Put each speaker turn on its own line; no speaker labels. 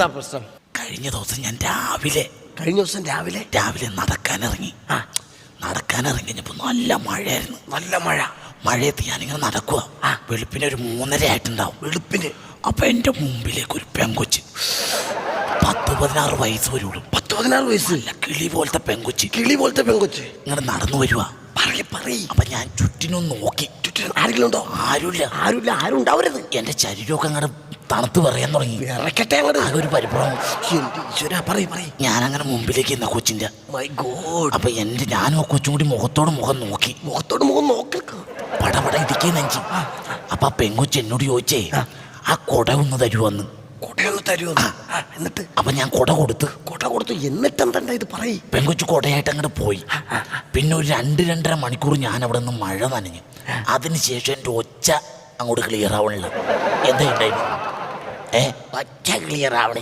എന്താ പ്രശ്നം?
കഴിഞ്ഞ ദിവസം ഞാൻ രാവിലെ നടക്കാനിറങ്ങിയപ്പോൾ നല്ല മഴയായിരുന്നു.
നല്ല മഴ.
മഴയത്ത് ഞാനിങ്ങനെ നടക്കുക. വെളുപ്പിന് ഒരു 3:30 ആയിട്ടുണ്ടാവും.
വെളുപ്പിന്.
അപ്പൊ എൻ്റെ മുമ്പിലേക്ക് ഒരു പെങ്കൊച്ച് 10-16 വയസ്സ് വരുള്ളൂ.
10-16 വയസ്സ്?
അല്ല, കിളി പോലത്തെ പെങ്കൊച്ച് ഇങ്ങനെ നടന്നു വരുവാ. അപ്പൊ ഞാൻ ചുറ്റിനും നോക്കി.
ആരെങ്കിലും ഉണ്ടോ?
ആരുമില്ല.
ആരും ഉണ്ടാവരുത്.
എന്റെ ശരീരമൊക്കെ അങ്ങനെ തണുത്ത് പറയാൻ തുടങ്ങി.
വിറക്കട്ടെ അങ്ങോട്ട്.
ഒരു പരിഭ്രമം.
ഞാൻ
അങ്ങനെ മുമ്പിലേക്ക് എന്ന കൊച്ചിന്റെ.
My God.
അപ്പൊ ഞാനും ആ കൊച്ചും കൂടി മുഖത്തോട് മുഖം നോക്കി. പടപട ഇടിക്കേ നെഞ്ചി. അപ്പൊ ആ പെങ്കൊച്ച് എന്നോട് ചോദിച്ചേ, ആ കൊട ഒന്ന് തരുവന്ന്.
എന്നിട്ട്
അപ്പൊ ഞാൻ കൊട കൊടുത്തു.
എന്നിട്ട് എന്താ ഇത് പറയ്?
പെങ്കൊച്ച് കൊടയായിട്ട് അങ്ങോട്ട് പോയി. പിന്നെ ഒരു 2-2.5 മണിക്കൂർ ഞാൻ അവിടെ നിന്ന് മഴ നനഞ്ഞു. അതിനുശേഷം എൻ്റെ ഒച്ച അങ്ങോട്ട് ക്ലിയർ ആവണില്ല. എന്താ ഉണ്ടായിരുന്നു? ഒച്ച ക്ലിയർ ആവണേ.